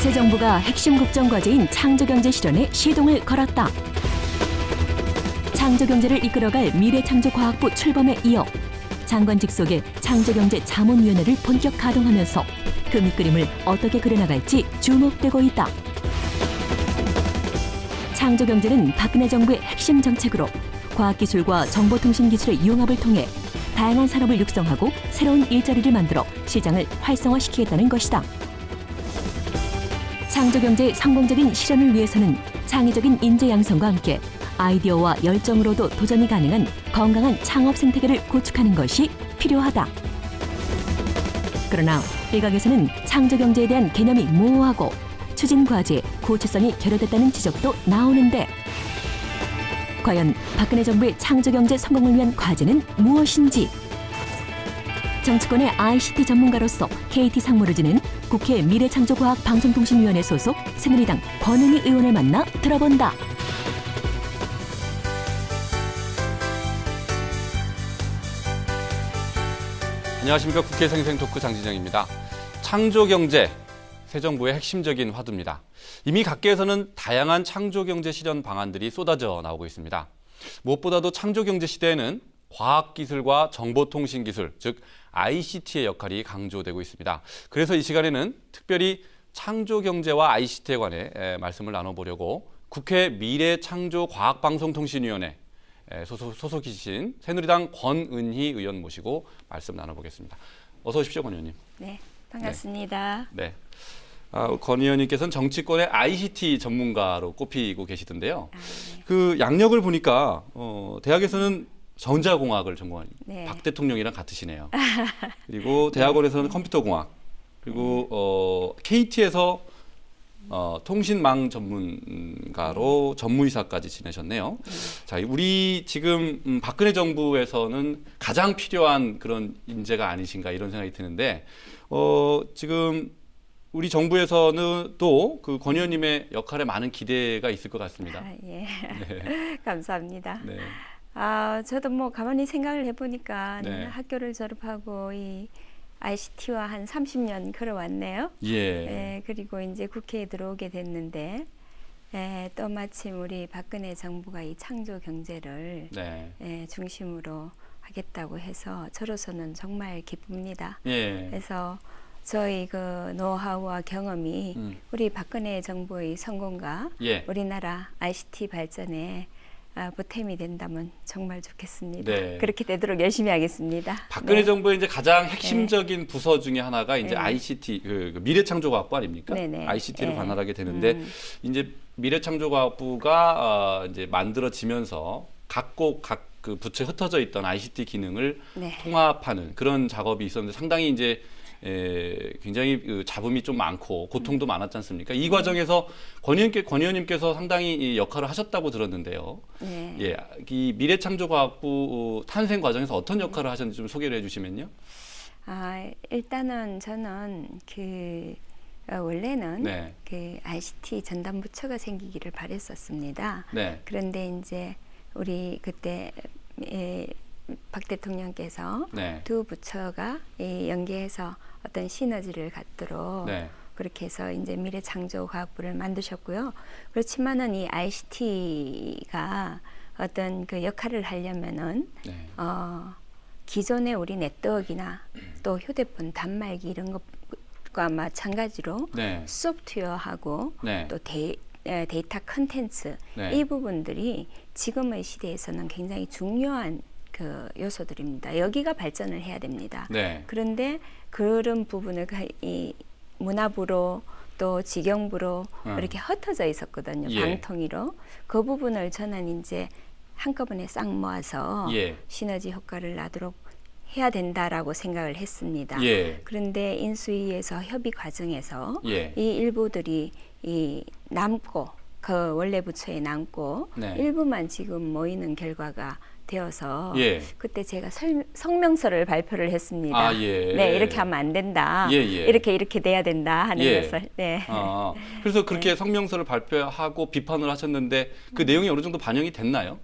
새 정부가 핵심 국정과제인 창조경제 실현에 시동을 걸었다. 창조경제를 이끌어갈 미래창조과학부 출범에 이어 장관 직속의 창조경제 자문위원회를 본격 가동하면서 그 밑그림을 어떻게 그려나갈지 주목되고 있다. 창조경제는 박근혜 정부의 핵심 정책으로 과학기술과 정보통신기술의 융합을 통해 다양한 산업을 육성하고 새로운 일자리를 만들어 시장을 활성화시키겠다는 것이다. 창조경제의 성공적인 실현을 위해서는 창의적인 인재 양성과 함께 아이디어와 열정으로도 도전이 가능한 건강한 창업 생태계를 구축하는 것이 필요하다. 그러나 일각에서는 창조경제에 대한 개념이 모호하고 추진과제에 구체성이 결여됐다는 지적도 나오는데 과연 박근혜 정부의 창조경제 성공을 위한 과제는 무엇인지 정치권의 ICT 전문가로서 KT 상무를 지낸 국회 미래창조과학방송통신위원회 소속 새누리당 권은희 의원을 만나 들어본다. 안녕하십니까. 국회 생생토크 장진영입니다. 창조경제, 새 정부의 핵심적인 화두입니다. 이미 각계에서는 다양한 창조경제 실현 방안들이 쏟아져 나오고 있습니다. 무엇보다도 창조경제 시대에는 과학기술과 정보통신기술, 즉 ICT의 역할이 강조되고 있습니다. 그래서 이 시간에는 특별히 창조경제와 ICT에 관해 말씀을 나눠보려고 국회 미래창조과학방송통신위원회 소속이신 새누리당 권은희 의원 모시고 말씀 나눠보겠습니다. 어서 오십시오, 권 의원님. 네, 반갑습니다. 네. 권 의원님께서는 정치권의 ICT 전문가로 꼽히고 계시던데요. 네. 그 양력을 보니까 대학에서는 전자공학을 전공한 네. 박 대통령이랑 같으시네요. 그리고 대학원에서는 컴퓨터공학, 그리고 KT에서 통신망 전문가로 전무이사까지 지내셨네요. 자, 우리 지금 박근혜 정부에서는 가장 필요한 그런 인재가 아니신가 이런 생각이 드는데 지금 우리 정부에서는 또 그 권 의원님의 역할에 많은 기대가 있을 것 같습니다. 예. 네. 감사합니다. 네. 저도 뭐 가만히 생각을 해보니까 네. 학교를 졸업하고 이 ICT와 한 30년 걸어왔네요. 예. 예, 그리고 이제 국회에 들어오게 됐는데 또 마침 우리 박근혜 정부가 이 창조 경제를 네. 중심으로 하겠다고 해서 저로서는 정말 기쁩니다. 예. 그래서 저희 그 노하우와 경험이 우리 박근혜 정부의 성공과 예. 우리나라 ICT 발전에 보탬이 된다면 정말 좋겠습니다. 네. 그렇게 되도록 열심히 하겠습니다. 박근혜 네. 정부의 이제 가장 핵심적인 부서 중에 하나가 이제 네. ICT 그 미래창조과학부 아닙니까? 네네. ICT로 네. 관할하게 되는데 이제 미래창조과학부가 이제 만들어지면서 각 그 부처에 흩어져 있던 ICT 기능을 네. 통합하는 그런 작업이 있었는데 상당히 이제 굉장히 그 잡음이 좀 많고 고통도 많았지 않습니까? 이 과정에서 권 의원님께서 상당히 이 역할을 하셨다고 들었는데요. 네. 예, 이 미래창조과학부 탄생 과정에서 어떤 역할을 하셨는지 좀 소개를 해주시면요. 일단은 저는 원래는 네. 그 ICT 전담부처가 생기기를 바랬었습니다. 네. 그런데 이제 우리 그때 박 대통령께서 네. 두 부처가 연계해서 어떤 시너지를 갖도록 네. 그렇게 해서 이제 미래창조과학부를 만드셨고요. 그렇지만은 이 ICT가 어떤 그 역할을 하려면은 네. 기존의 우리 네트워크나 또 휴대폰 단말기 이런 것과 마찬가지로 네. 소프트웨어하고 네. 또 데이터 컨텐츠 네. 이 부분들이 지금의 시대에서는 굉장히 중요한 그 요소들입니다. 여기가 발전을 해야 됩니다. 네. 그런데 그런 부분을 이 문화부로 또 직영부로 이렇게 흩어져 있었거든요. 예. 방통위로. 그 부분을 저는 이제 한꺼번에 싹 모아서 예. 시너지 효과를 나도록 해야 된다라고 생각을 했습니다. 예. 그런데 인수위에서 협의 과정에서 예. 이 일부들이 이 남고 그 원래 부처에 남고 네. 일부만 지금 모이는 결과가 되어서 예. 그때 제가 성명서를 발표를 했습니다. 예. 네, 이렇게 하면 안 된다. 예. 이렇게 돼야 된다 하는 예. 것을. 네. 그래서 그렇게 성명서를 발표하고 비판을 하셨는데 그 내용이 어느 정도 반영이 됐나요?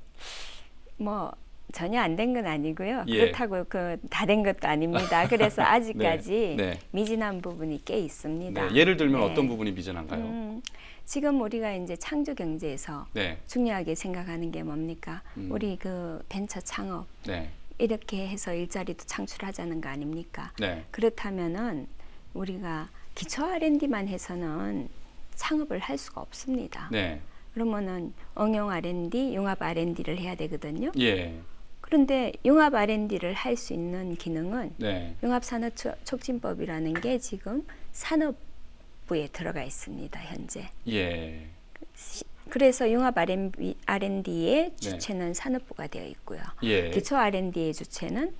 뭐 전혀 안 된 건 아니고요. 예. 그렇다고 다 된 것도 아닙니다. 그래서 아직까지 네. 미진한 부분이 꽤 있습니다. 네. 예를 들면 네. 어떤 부분이 미진한가요? 지금 우리가 이제 창조 경제에서 네. 중요하게 생각하는 게 뭡니까? 음. 우리 그 벤처 창업 네. 이렇게 해서 일자리도 창출하자는 거 아닙니까? 네. 그렇다면은 우리가 기초 R&D만 해서는 창업을 할 수가 없습니다. 네. 그러면은 응용 R&D, 융합 R&D를 해야 되거든요. 예. 그런데 융합 R&D를 할 수 있는 기능은 네. 융합산업촉진법이라는 게 지금 산업부에 들어가 있습니다. 현재. 예. 그래서 융합 R&D의 주체는 산업부가 되어 있고요. 예. 기초 R&D의 주체는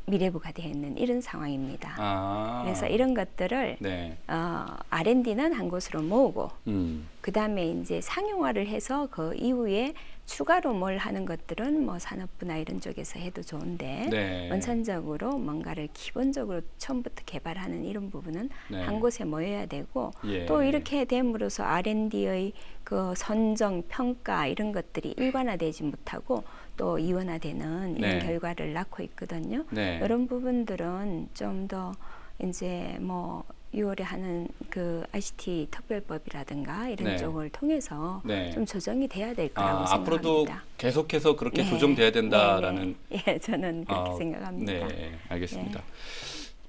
미래부가 되어 있는 이런 상황입니다. 아. 그래서 이런 것들을 네. R&D는 한 곳으로 모으고 음. 그다음에 이제 상용화를 해서 그 이후에 추가로 뭘 하는 것들은 뭐 산업부나 이런 쪽에서 해도 좋은데 네. 원천적으로 뭔가를 기본적으로 처음부터 개발하는 이런 부분은 네. 한 곳에 모여야 되고 예. 또 이렇게 됨으로써 R&D의 그 선정, 평가 이런 것들이 일관화되지 못하고 또 이원화되는 이런 네. 결과를 낳고 있거든요. 네. 이런 부분들은 좀 더 이제 뭐 6월에 하는 그 ICT 특별법이라든가 이런 네. 쪽을 통해서 네. 좀 조정이 돼야 될 거라고 앞으로도 생각합니다. 계속해서 그렇게 네. 조정돼야 된다라는. 네, 네. 예, 저는 그렇게 생각합니다. 네, 알겠습니다.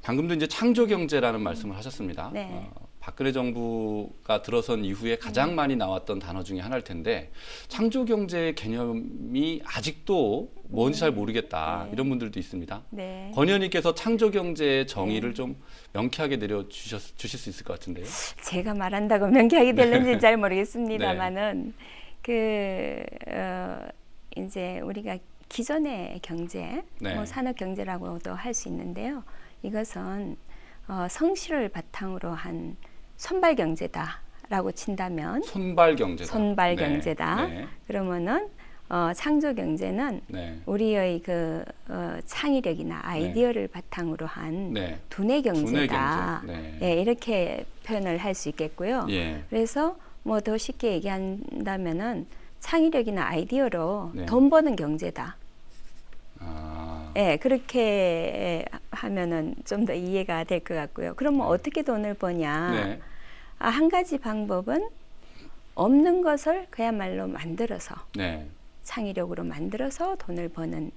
방금도 이제 창조 경제라는 말씀을 하셨습니다. 네. 박근혜 정부가 들어선 이후에 가장 많이 나왔던 단어 중에 하나일 텐데 창조 경제의 개념이 아직도 뭔지 잘 모르겠다 네. 이런 분들도 있습니다. 네. 권 의원님께서 창조 경제의 정의를 좀 명쾌하게 주실 수 있을 것 같은데요. 제가 말한다고 명쾌하게 될는지 잘 모르겠습니다만은 이제 우리가 기존의 경제, 네. 뭐 산업 경제라고도 할 수 있는데요. 이것은 성실을 바탕으로 한 손발 경제다라고 친다면 손발 경제다. 손발 네. 경제다. 네. 그러면은 창조 경제는 네. 우리의 그 창의력이나 아이디어를 바탕으로 한 네. 두뇌 경제다. 두뇌 경제. 네. 예, 이렇게 표현을 할 수 있겠고요. 예. 그래서 뭐 더 쉽게 얘기한다면은 창의력이나 아이디어로 네. 돈 버는 경제다. 아. 예, 그렇게 하면은 좀 더 이해가 될 것 같고요. 그러면 어떻게 돈을 버냐? 네. 한 가지 방법은 없는 것을 그야말로 만들어서 네. 창의력으로 만들어서 돈을 버는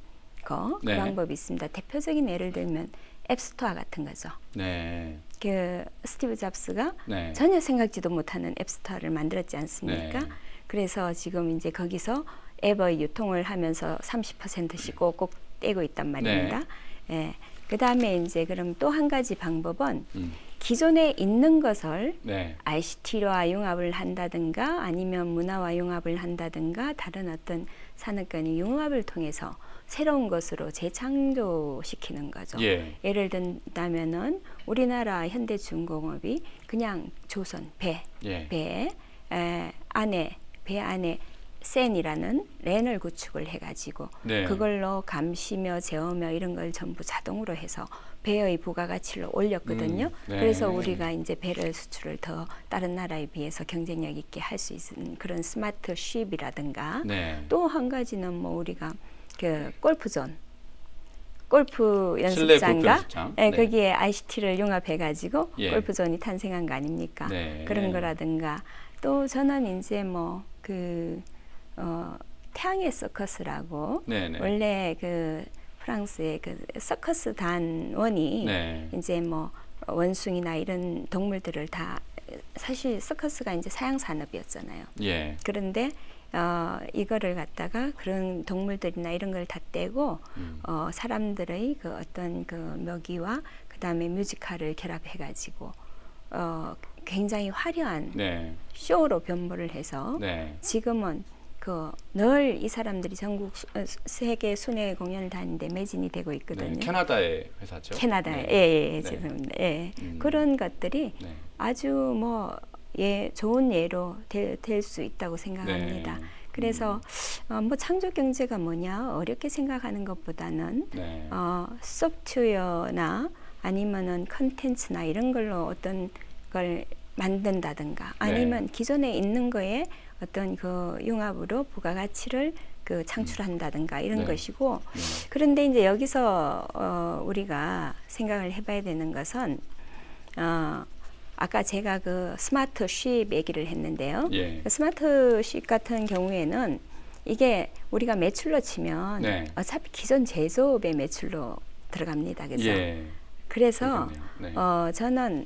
거, 그 네. 방법이 있습니다. 대표적인 예를 들면 앱스토어 같은 거죠. 네. 그 스티브 잡스가 네. 전혀 생각지도 못하는 앱스토어를 만들었지 않습니까? 네. 그래서 지금 이제 거기서 앱의 유통을 하면서 30%씩 꼭 떼고 있단 말입니다. 예. 그 다음에 이제 그럼 또 한 가지 방법은 기존에 있는 것을 네. ICT와 융합을 한다든가 아니면 문화와 융합을 한다든가 다른 어떤 산업간의 융합을 통해서 새로운 것으로 재창조시키는 거죠. 예. 예를 든다면은 우리나라 현대중공업이 그냥 조선 배 안에 센이라는 랜을 구축을 해가지고 네. 그걸로 감시며 제어며 이런 걸 전부 자동으로 해서 배의 부가가치를 올렸거든요. 네. 그래서 우리가 이제 배를 수출을 더 다른 나라에 비해서 경쟁력 있게 할 수 있는 그런 스마트 쉽이라든가 네. 또 한 가지는 뭐 우리가 그 골프 실내 골프 연습장과 연습장. 예, 네. 거기에 ICT를 융합해가지고 예. 골프존이 탄생한 거 아닙니까? 네. 그런 거라든가 또 저는 이제 뭐 태양의 서커스라고 네네. 원래 그 프랑스의 그 서커스 단원이 네. 이제 뭐 원숭이나 이런 동물들을 다 사실 서커스가 이제 사양 산업이었잖아요. 예. 그런데 이거를 갖다가 그런 동물들이나 이런 걸 다 떼고 사람들의 그 어떤 그 묘기와 그 다음에 뮤지컬을 결합해가지고 굉장히 화려한 네. 쇼로 변모를 해서 네. 지금은 늘 이 사람들이 전국 세계 순회 공연을 다니는데 매진이 되고 있거든요. 네. 캐나다의 회사죠. 캐나다에 네. 예, 죄송합니다. 예. 음. 그런 것들이 네. 아주 뭐 좋은 예로 될 수 있다고 생각합니다. 네. 그래서 뭐 창조 경제가 뭐냐 어렵게 생각하는 것보다는 네. 소프트웨어나 아니면은 컨텐츠나 이런 걸로 어떤 걸 만든다든가 아니면 기존에 있는 거에 어떤 그 융합으로 부가가치를 그 창출한다든가 이런 네. 것이고 그런데 이제 여기서 우리가 생각을 해봐야 되는 것은 아까 제가 그 스마트쉽 얘기를 했는데요. 예. 그 스마트쉽 같은 경우에는 이게 우리가 매출로 치면 네. 어차피 기존 제조업의 매출로 들어갑니다. 그래서 예. 그래서 그렇겠네요. 네. 저는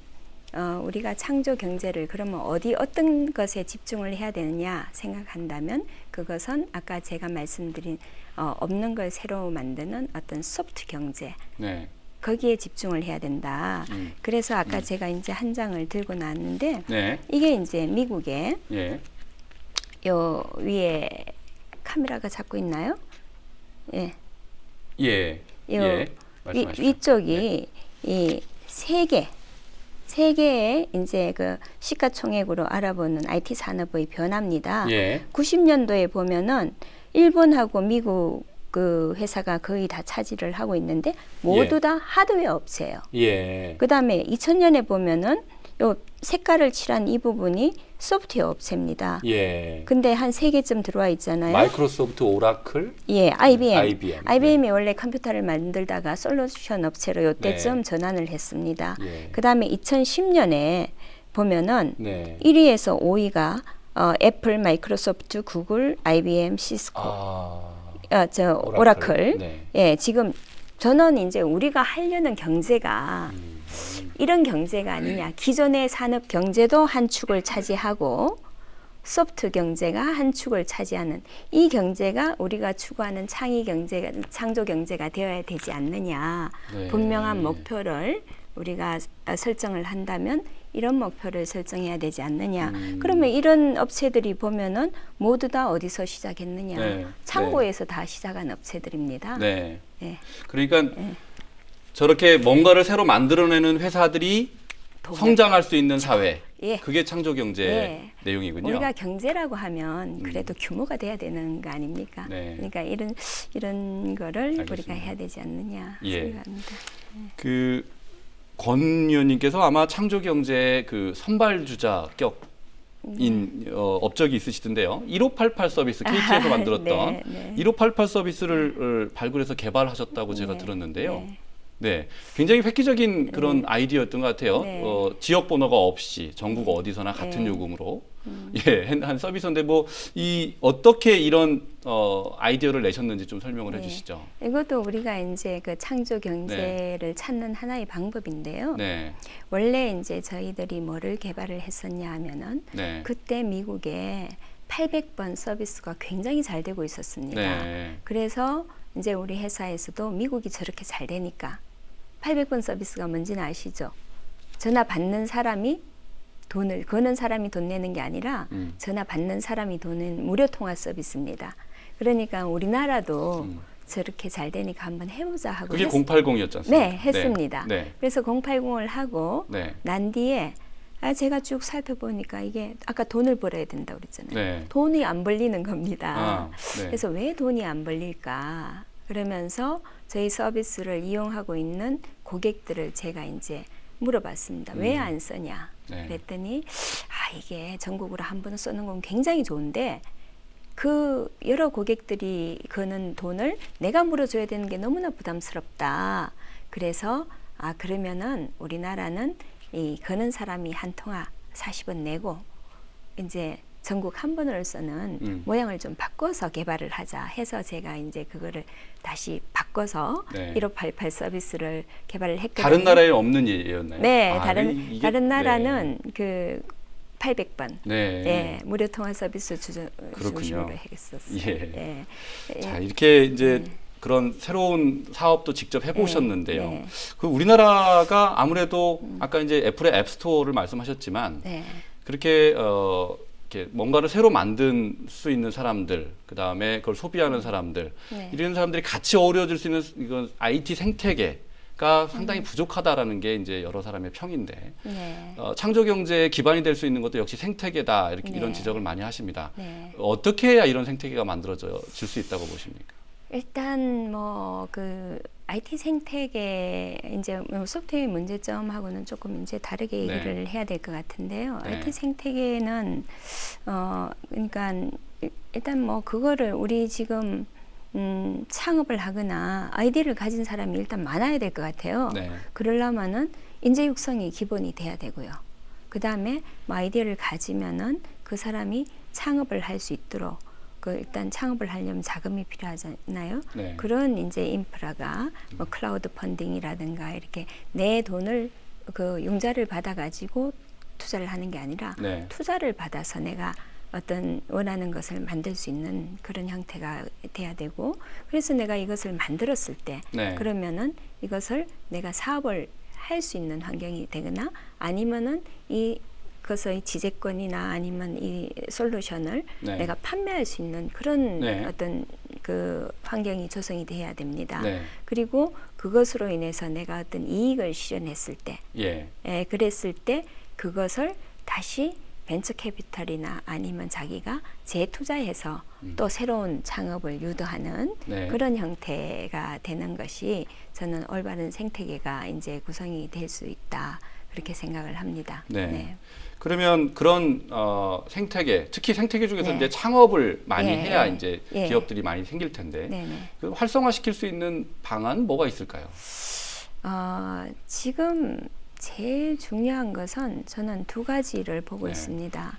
우리가 창조 경제를 그러면 어떤 것에 집중을 해야 되느냐 생각한다면 그것은 아까 제가 말씀드린 없는 걸 새로 만드는 어떤 소프트 경제 네. 거기에 집중을 해야 된다. 그래서 아까 제가 이제 한 장을 들고 나왔는데 네. 이게 이제 미국의 예. 요 위에 카메라가 잡고 있나요? 예. 예. 요 예. 말씀하십시오. 위쪽이 이 세계의 이제 그 시가총액으로 알아보는 IT 산업의 변화입니다. 예. 90년도에 보면은 일본하고 미국 그 회사가 거의 다 차지를 하고 있는데 모두 예. 다 하드웨어 업체예요. 예. 그다음에 2000년에 보면은 요 색깔을 칠한 이 부분이 소프트웨어 업체입니다. 예. 근데 한 3개쯤 들어와 있잖아요. 마이크로소프트, 오라클, 예, IBM. IBM. IBM이 원래 컴퓨터를 만들다가 솔루션 업체로 요때쯤 네. 전환을 했습니다. 예. 그다음에 2010년에 보면은 네. 1위에서 5위가 애플, 마이크로소프트, 구글, IBM, 시스코, 오라클. 네. 예, 지금 저는 이제 우리가 하려는 경제가 이런 경제가 아니냐. 기존의 산업 경제도 한 축을 차지하고 소프트 경제가 한 축을 차지하는 이 경제가 우리가 추구하는 창의 경제가 창조 경제가 되어야 되지 않느냐. 네. 분명한 목표를 우리가 설정을 한다면 이런 목표를 설정해야 되지 않느냐. 그러면 이런 업체들이 보면은 모두 다 어디서 시작했느냐. 네. 창고에서 다 시작한 업체들입니다. 네. 예. 그러니까 저렇게 뭔가를 새로 만들어내는 회사들이 성장할 수 있는 사회. 예. 그게 창조 경제 예. 내용이군요. 우리가 경제라고 하면 그래도 규모가 돼야 되는 거 아닙니까? 네. 그러니까 이런 거를 알겠습니다. 우리가 해야 되지 않느냐 예. 생각합니다. 그 권 의원님께서 아마 창조 경제의 그 선발주자 격인 업적이 있으시던데요. 1588 서비스 KT에서 만들었던 네, 네. 1588 서비스를 발굴해서 개발하셨다고 제가 네, 들었는데요. 네. 네, 굉장히 획기적인 그런 아이디어였던 것 같아요. 네. 지역 번호가 없이 전국 어디서나 같은 네. 요금으로 한 서비스인데 뭐 이 어떻게 이런 아이디어를 내셨는지 좀 설명을 네. 해주시죠. 이것도 우리가 이제 그 창조 경제를 찾는 하나의 방법인데요. 네, 원래 이제 저희들이 뭐를 개발을 했었냐 하면은 네, 그때 미국에 800번 서비스가 굉장히 잘 되고 있었습니다. 네, 그래서 이제 우리 회사에서도 미국이 저렇게 잘 되니까 800번 서비스가 뭔지는 아시죠? 전화 받는 사람이 돈을 거는 사람이 돈 내는 게 아니라 전화 받는 사람이 돈은 무료 통화 서비스입니다. 그러니까 우리나라도 저렇게 잘 되니까 한번 해보자 하고 그게 080이었지 않습니까? 네, 했습니다. 네, 그래서 080을 하고 네, 난 뒤에 제가 쭉 살펴보니까 이게 아까 돈을 벌어야 된다고 그랬잖아요. 네. 돈이 안 벌리는 겁니다. 네. 그래서 왜 돈이 안 벌릴까? 그러면서 저희 서비스를 이용하고 있는 고객들을 제가 이제 물어봤습니다. 왜 안 쓰냐? 네. 그랬더니 이게 전국으로 한 번 쓰는 건 굉장히 좋은데 그 여러 고객들이 거는 돈을 내가 물어줘야 되는 게 너무나 부담스럽다. 그래서 그러면은 우리나라는 이 거는 사람이 한 통화 40원 내고 이제 전국 한 번을 쓰는 모양을 좀 바꿔서 개발을 하자 해서 제가 이제 그거를 다시 바꿔서 네. 1588 서비스를 개발을 했거든요. 다른 나라에 없는 일이었나요? 네, 이게- 다른 나라는 그 800번 네. 네, 무료 통화 서비스 그렇군요. 중심으로 했었어요. 예. 예. 자, 이렇게 이제 그런 새로운 사업도 직접 해보셨는데요. 네. 그 우리나라가 아무래도 아까 이제 애플의 앱스토어를 말씀하셨지만 네. 그렇게 이렇게 뭔가를 새로 만들 수 있는 사람들, 그 다음에 그걸 소비하는 사람들, 네. 이런 사람들이 같이 어우러질 수 있는 이건 IT 생태계가 상당히 부족하다라는 게 이제 여러 사람의 평인데 네. 창조 경제의 기반이 될 수 있는 것도 역시 생태계다 이렇게 네. 이런 지적을 많이 하십니다. 네. 어떻게 해야 이런 생태계가 만들어질 수 있다고 보십니까? 일단 뭐 그 IT 생태계 이제 소프트웨어 문제점하고는 조금 이제 다르게 네. 얘기를 해야 될 것 같은데요. 네. IT 생태계는 그러니까 일단 뭐 그거를 우리 지금 창업을 하거나 아이디어를 가진 사람이 일단 많아야 될 것 같아요. 네. 그러려면은 인재 육성이 기본이 돼야 되고요. 그 다음에 뭐 아이디어를 가지면은 그 사람이 창업을 할 수 있도록 그 일단 창업을 하려면 자금이 필요하잖아요. 네. 그런 이제 인프라가 뭐 클라우드 펀딩이라든가 이렇게 내 돈을 그 융자를 받아 가지고 투자를 하는 게 아니라 네. 투자를 받아서 내가 어떤 원하는 것을 만들 수 있는 그런 형태가 돼야 되고, 그래서 내가 이것을 만들었을 때 네. 그러면은 이것을 내가 사업을 할 수 있는 환경이 되거나 아니면은 이것의 지재권이나 아니면 이 솔루션을 네. 내가 판매할 수 있는 그런 네. 어떤 그 환경이 조성이 돼야 됩니다. 네. 그리고 그것으로 인해서 내가 어떤 이익을 실현했을 때, 예. 그랬을 때 그것을 다시 벤처 캐피탈이나 아니면 자기가 재투자해서 또 새로운 창업을 유도하는 네. 그런 형태가 되는 것이 저는 올바른 생태계가 이제 구성이 될 수 있다, 그렇게 생각을 합니다. 네. 그러면 그런 생태계, 특히 생태계 중에서 네. 이제 창업을 많이 예, 해야 예, 이제 예. 기업들이 많이 생길 텐데 네네. 그 활성화시킬 수 있는 방안 뭐가 있을까요? 지금 제일 중요한 것은 저는 두 가지를 보고 네. 있습니다.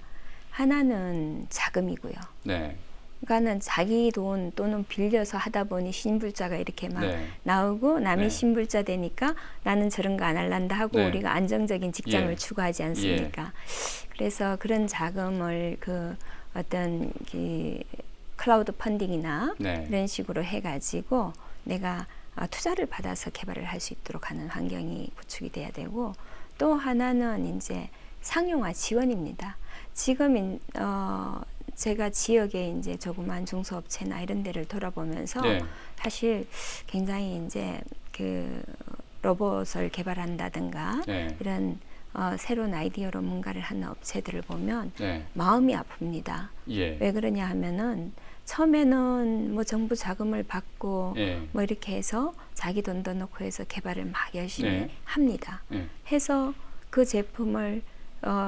하나는 자금이고요. 네. 그러니까는 자기 돈 또는 빌려서 하다 보니 신불자가 이렇게 막 네. 나오고 남이 네. 신불자 되니까 나는 저런 거 안 할란다 하고 네. 우리가 안정적인 직장을 예. 추구하지 않습니까? 그래서 그런 자금을 그 어떤 그 클라우드 펀딩이나 네. 이런 식으로 해가지고 내가 투자를 받아서 개발을 할 수 있도록 하는 환경이 구축이 돼야 되고, 또 하나는 이제 상용화 지원입니다. 지금 제가 지역에 이제 조그만 중소업체나 이런 데를 돌아보면서 네. 사실 굉장히 이제 그 로봇을 개발한다든가 네. 이런 새로운 아이디어로 뭔가를 하는 업체들을 보면 네. 마음이 아픕니다. 예. 왜 그러냐 하면은 처음에는 뭐 정부 자금을 받고 예. 뭐 이렇게 해서 자기 돈도 넣고 해서 개발을 막 열심히 네. 합니다. 예. 해서 그 제품을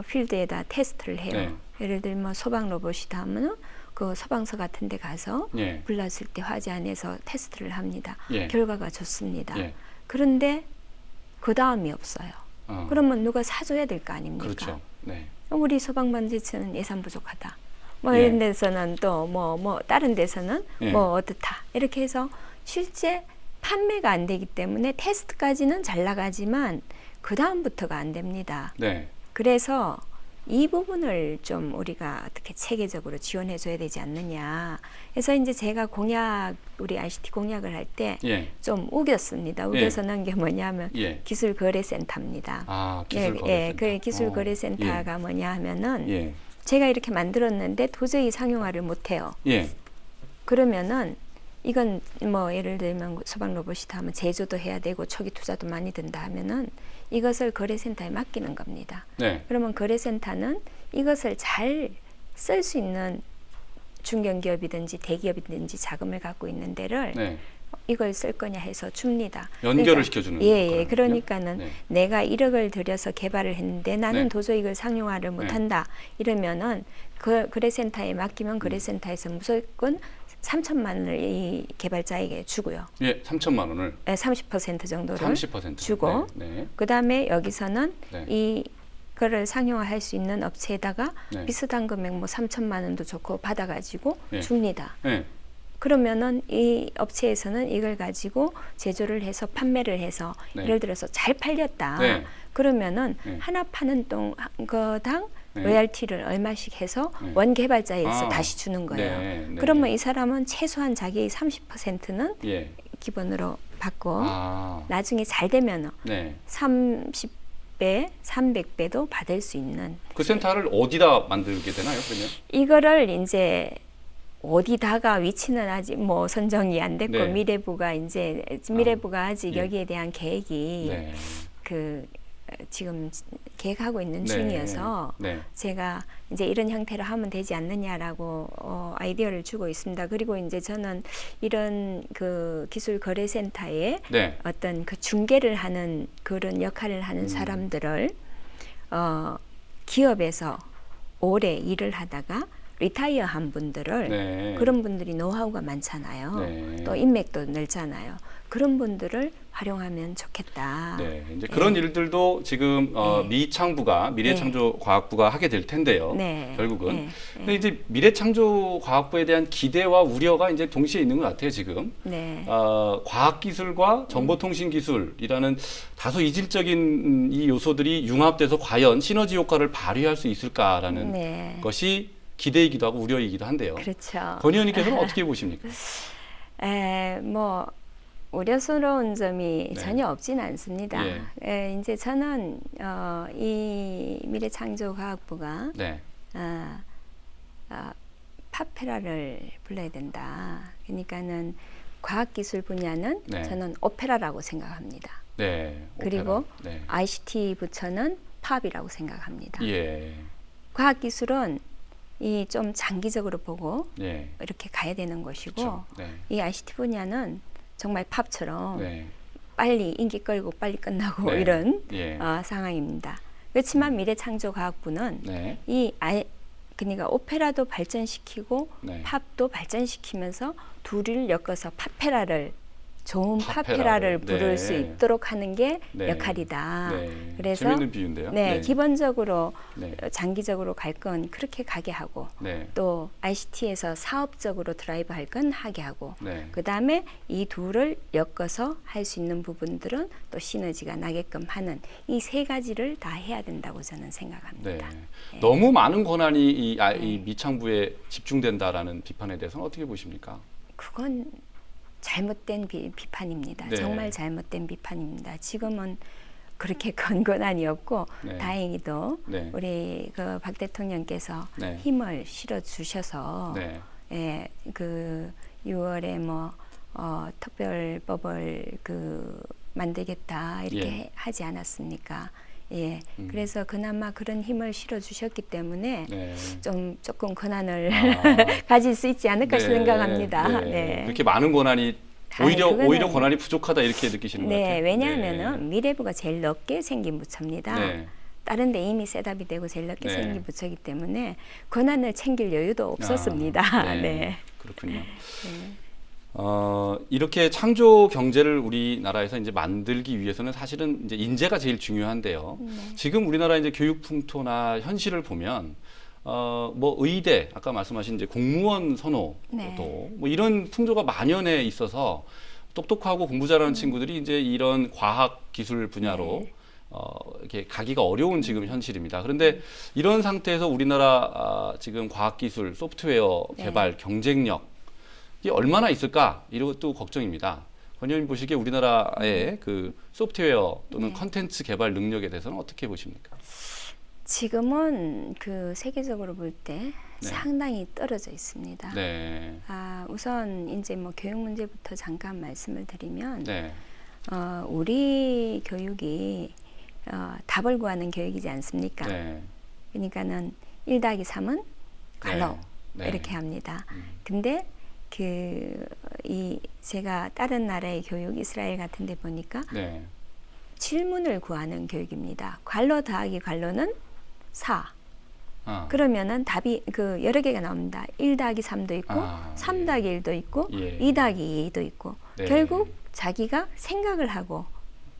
필드에다 테스트를 해요. 네. 예를 들면 소방 로봇이다 하면은 그 소방서 같은 데 가서 예. 불났을 때 화재 안에서 테스트를 합니다. 예. 결과가 좋습니다. 예. 그런데 그 다음이 없어요. 그러면 누가 사줘야 될 거 아닙니까? 그렇죠. 네. 우리 소방방지처는 예산 부족하다. 뭐 예. 이런 데서는 또 뭐 다른 데서는 예. 뭐 어떻다. 이렇게 해서 실제 판매가 안 되기 때문에 테스트까지는 잘 나가지만 그 다음부터가 안 됩니다. 네. 그래서 이 부분을 좀 우리가 어떻게 체계적으로 지원해 줘야 되지 않느냐. 그래서 이제 제가 우리 ICT 공약을 할 때 좀 예. 우겼습니다. 우겨서 넣은 게 뭐냐면 예. 기술거래센터입니다. 아, 기술거래센터. 그 기술거래센터가 뭐냐 하면은 예. 제가 이렇게 만들었는데 도저히 상용화를 못해요. 예. 그러면은 이건 뭐 예를 들면 소방 로봇이다 하면 제조도 해야 되고 초기 투자도 많이 든다 하면은 이것을 거래센터에 맡기는 겁니다. 네. 그러면 거래센터는 이것을 잘 쓸 수 있는 중견기업이든지 대기업이든지 자금을 갖고 있는 데를 네. 이걸 쓸 거냐 해서 줍니다. 연결을 시켜주는 예, 거거든요. 그러니까는 네. 내가 1억을 들여서 개발을 했는데 나는 네. 도저히 이걸 상용화를 못한다. 이러면은 그 거래센터에 맡기면 거래센터에서 무조건 3천만 원을 이 개발자에게 주고요. 예, 3천만 원을 30% 정도를 30% 주고 네. 네. 그다음에 여기서는 네. 이거를 상용화할 수 있는 업체에다가 네. 비슷한 금액 뭐 3천만 원도 좋고 받아가지고 네. 줍니다. 네. 그러면은 이 업체에서는 이걸 가지고 제조를 해서 판매를 해서 네. 예를 들어서 잘 팔렸다. 네. 그러면은 네. 하나 파는 거당 네. 로얄티를 얼마씩 해서 네. 원 개발자에서 아. 다시 주는 거예요. 네. 네. 그러면 이 사람은 최소한 자기 30%는 예. 기본으로 받고 아. 나중에 잘 되면 네. 30배, 300배도 받을 수 있는 그 센터를 어디다 만들게 되나요, 그러면? 이거를 이제 어디다가 위치는 아직 뭐 선정이 안 됐고 네. 미래부가 아직 예. 여기에 대한 계획이 네. 그 지금 계획하고 있는 네. 중이어서 네. 제가 이제 이런 형태로 하면 되지 않느냐라고 아이디어를 주고 있습니다. 그리고 이제 저는 이런 그 기술 거래센터에 네. 어떤 그 중개를 하는 그런 역할을 하는 사람들을 기업에서 오래 일을 하다가 리타이어한 분들을 네. 그런 분들이 노하우가 많잖아요. 네. 또 인맥도 넓잖아요. 그런 분들을 활용하면 좋겠다. 네, 이제 그런 일들도 지금 네. 미창부가 미래창조과학부가 하게 될 텐데요. 네. 결국은. 네. 근데 이제 미래창조과학부에 대한 기대와 우려가 이제 동시에 있는 것 같아요. 지금. 네. 과학기술과 정보통신기술이라는 다소 이질적인 이 요소들이 융합돼서 과연 시너지 효과를 발휘할 수 있을까라는 네. 것이 기대이기도 하고 우려이기도 한데요. 그렇죠. 권 의원님께서는 어떻게 보십니까? 뭐 우려스러운 점이 네. 전혀 없진 않습니다. 예. 이제 저는 이 미래창조과학부가 네. 파페라를 불러야 된다. 그러니까는 과학기술 분야는 네. 저는 오페라라고 생각합니다. 네. 그리고 오페라. 네. ICT 부처는 팝이라고 생각합니다. 예. 과학기술은 이 좀 장기적으로 보고 예. 이렇게 가야 되는 것이고 그렇죠. 네. 이 ICT 분야는 정말 팝처럼 네. 빨리 인기 끌고 빨리 끝나고 네. 이런 예. 상황입니다. 그렇지만 미래창조과학부는 네. 그러니까 오페라도 발전시키고 네. 팝도 발전시키면서 둘을 엮어서 파페라를 좋은 파페라를, 파페라를 부를 네. 수 있도록 하는 게 네. 역할이다. 네. 그래서 재밌는 비유인데요. 네, 기본적으로 네. 장기적으로 갈 건 그렇게 가게 하고 네. 또 ICT에서 사업적으로 드라이브 할 건 하게 하고 네. 그 다음에 이 둘을 엮어서 할 수 있는 부분들은 또 시너지가 나게끔 하는 이 세 가지를 다 해야 된다고 저는 네. 생각합니다. 너무 많은 권한이 이 미창부에 집중된다라는 비판에 대해서는 어떻게 보십니까? 그건 잘못된 비판입니다. 네. 정말 잘못된 비판입니다. 지금은 그렇게 건 권한이 없고 네. 다행히도 네. 우리 그 박 대통령께서 네. 힘을 실어 주셔서 네. 예, 그 6월에 뭐 특별법을 만들겠다 이렇게 예. 하지 않았습니까? 예, 그래서 그나마 그런 힘을 실어 주셨기 때문에 네. 조금 권한을 아. 가질 수 있지 않을까 네. 생각합니다. 네. 네. 그렇게 많은 권한이 오히려 그거는- 오히려 권한이 부족하다 이렇게 느끼시는 것 네, 같아요. 왜냐하면은 미래부가 제일 넓게 생긴 부처입니다. 네. 다른 데 이미 셋업이 되고 제일 넓게 네. 생긴 부처이기 때문에 권한을 챙길 여유도 없었습니다. 네. 네. 그렇군요. 네. 이렇게 창조 경제를 우리나라에서 이제 만들기 위해서는 사실은 이제 인재가 제일 중요한데요. 지금 우리나라 이제 교육 풍토나 현실을 보면 뭐 의대 아까 말씀하신 이제 공무원 선호도 네. 뭐 이런 풍조가 만연해 있어서 똑똑하고 공부 잘하는 친구들이 이제 이런 과학 기술 분야로 네. 이렇게 가기가 어려운 지금 현실입니다. 그런데 이런 상태에서 우리나라 지금 과학 기술, 소프트웨어 네. 개발 경쟁력 이 얼마나 있을까? 이것도 걱정입니다. 권 의원님 보시기에 우리나라의 그 소프트웨어 또는 네. 컨텐츠 개발 능력에 대해서는 어떻게 보십니까? 지금은 세계적으로 볼 때 네. 상당히 떨어져 있습니다. 네. 우선 이제 뭐 교육 문제부터 잠깐 말씀을 드리면 네. 우리 교육이 답을 구하는 교육이지 않습니까? 네. 그러니까는 1+3은 갈로 네. 이렇게 합니다. 근데 제가 다른 나라의 교육 이스라엘 같은 데 보니까 네. 질문을 구하는 교육입니다. 갈로 더하기 갈로는 4. 아. 그러면은 답이 여러 개가 나옵니다. 1+3도 있고 3+1도 있고 예. 2+2도 있고 네. 결국 자기가 생각을 하고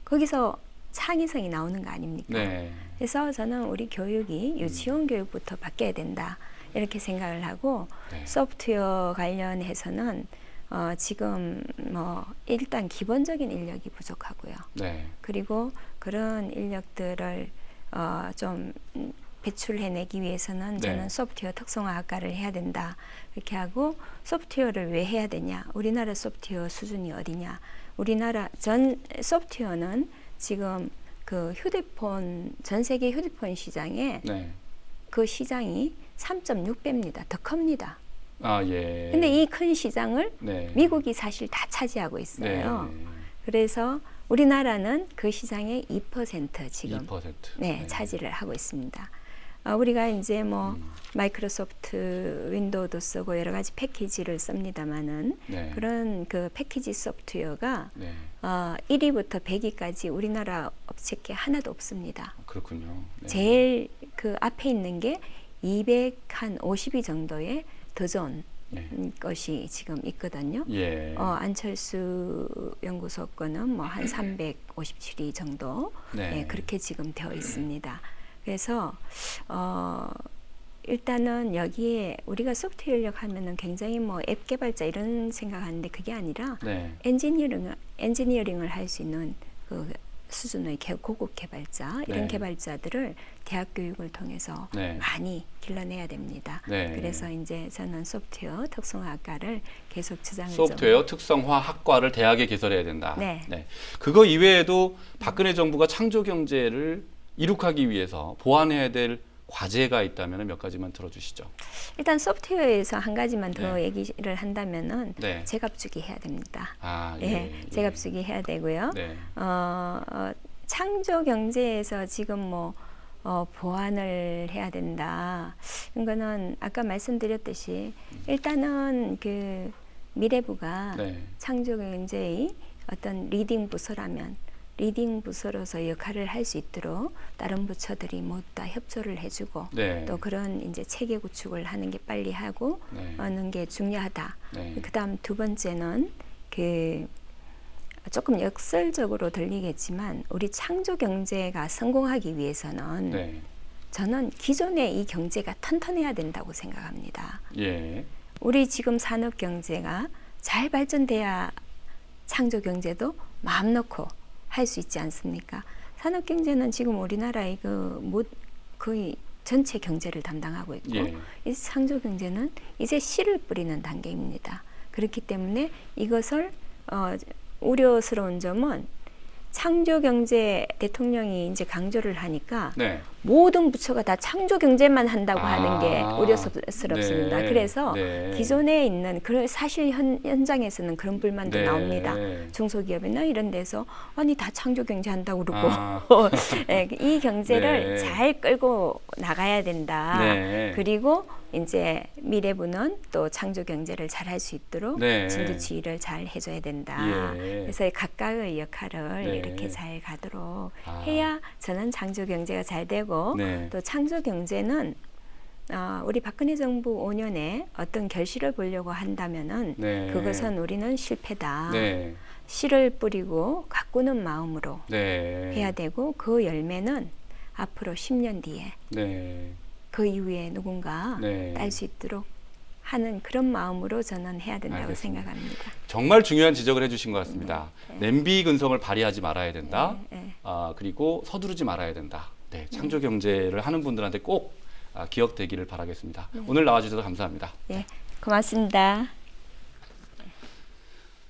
거기서 창의성이 나오는 거 아닙니까? 네. 그래서 저는 우리 교육이 유치원 교육부터 바뀌어야 된다 이렇게 생각을 하고 네. 소프트웨어 관련해서는 지금 뭐 일단 기본적인 인력이 부족하고요. 네. 그리고 그런 인력들을 좀 배출해내기 위해서는 네. 저는 소프트웨어 특성화학과를 해야 된다 이렇게 하고 소프트웨어를 왜 해야 되냐? 우리나라 소프트웨어 수준이 어디냐? 우리나라 전 소프트웨어는 지금 전 세계 휴대폰 시장에 네. 그 시장이 3.6배입니다. 더 큽니다. 예. 근데 이 큰 시장을 네. 미국이 사실 다 차지하고 있어요. 네. 그래서 우리나라는 그 시장의 2% 지금 2%. 네, 차지를 하고 있습니다. 우리가 이제 뭐 마이크로소프트 윈도우도 쓰고 여러 가지 패키지를 씁니다만은 네. 그런 패키지 소프트웨어가 네. 1위부터 100위까지 우리나라 업체께 하나도 없습니다. 그렇군요. 네. 제일 앞에 있는 게 250위 정도의 더 좋은 예. 것이 지금 있거든요. 예. 안철수 연구소 거는 뭐 한 357위 정도 네. 예, 그렇게 지금 되어 있습니다. 그래서 일단은 여기에 우리가 소프트웨어 인력 하면은 굉장히 뭐 앱 개발자 이런 생각하는데 그게 아니라 네. 엔지니어링을 할 수 있는 그 수준의 고급 개발자 이런 네. 개발자들을 대학 교육을 통해서 네. 많이 길러내야 됩니다. 네. 그래서 이제 저는 소프트웨어 특성화학과를 계속 주장을 소프트웨어 특성화 학과를 대학에 개설해야 된다. 네. 그거 이외에도 박근혜 정부가 창조 경제를 이룩하기 위해서 보완해야 될 과제가 있다면 몇 가지만 들어주시죠. 일단 소프트웨어에서 한 가지만 더 네. 얘기를 한다면은 네. 제값주기 해야 됩니다. 아, 예, 제값주기 해야 되고요. 네. 창조 경제에서 지금 뭐 보완을 해야 된다. 이거는 아까 말씀드렸듯이 일단은 그 미래부가 네. 창조 경제의 어떤 리딩 부서라면 리딩 부서로서 역할을 할 수 있도록 다른 부처들이 모두 다 협조를 해주고 네. 또 그런 이제 체계 구축을 하는 게 빨리 하고 네. 하는 게 중요하다. 네. 그다음 두 번째는 그 조금 역설적으로 들리겠지만 우리 창조 경제가 성공하기 위해서는 네. 저는 기존의 이 경제가 튼튼해야 된다고 생각합니다. 예. 우리 지금 산업 경제가 잘 발전돼야 창조 경제도 마음 놓고 할 수 있지 않습니까? 산업 경제는 지금 우리나라의 거의 전체 경제를 담당하고 있고 예. 이 창조 경제는 이제 씨를 뿌리는 단계입니다. 그렇기 때문에 이것을 우려스러운 점은 창조 경제 대통령이 이제 강조를 하니까 네. 모든 부처가 다 창조 경제만 한다고 하는 게 우려스럽습니다. 네. 그래서 네. 기존에 있는 그런 사실 현장에서는 그런 불만도 네. 나옵니다. 중소기업이나 이런 데서 아니 다 창조 경제 한다고 그러고 네, 이 경제를 네. 잘 끌고 나가야 된다. 네. 그리고 이제 미래부는 또 창조 경제를 잘 할 수 있도록 네. 진두지휘를 잘 해줘야 된다. 예. 그래서 각각의 역할을 네. 이렇게 잘 가도록 아. 해야 저는 창조 경제가 잘 되고 네. 또 창조 경제는 우리 박근혜 정부 5년에 어떤 결실을 보려고 한다면은 네. 그것은 우리는 실패다. 네. 씨를 뿌리고 가꾸는 마음으로 네. 해야 되고 그 열매는 앞으로 10년 뒤에 네. 그 이후에 누군가 네. 딸 수 있도록 하는 그런 마음으로 저는 해야 된다고 알겠습니다. 생각합니다. 정말 중요한 지적을 해주신 것 같습니다. 냄비 근성을 발휘하지 말아야 된다. 네. 그리고 서두르지 말아야 된다. 네, 창조 경제를 하는 분들한테 꼭 기억되기를 바라겠습니다. 오늘 나와주셔서 감사합니다. 네, 고맙습니다.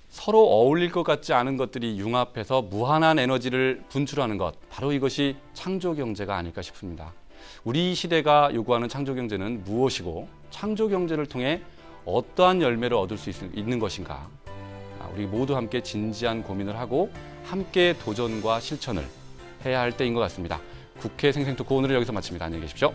서로 어울릴 것 같지 않은 것들이 융합해서 무한한 에너지를 분출하는 것, 바로 이것이 창조 경제가 아닐까 싶습니다. 우리 시대가 요구하는 창조 경제는 무엇이고 창조 경제를 통해 어떠한 열매를 얻을 수 있는 것인가? 우리 모두 함께 진지한 고민을 하고 함께 도전과 실천을 해야 할 때인 것 같습니다. 국회 생생토크 오늘은 여기서 마칩니다. 안녕히 계십시오.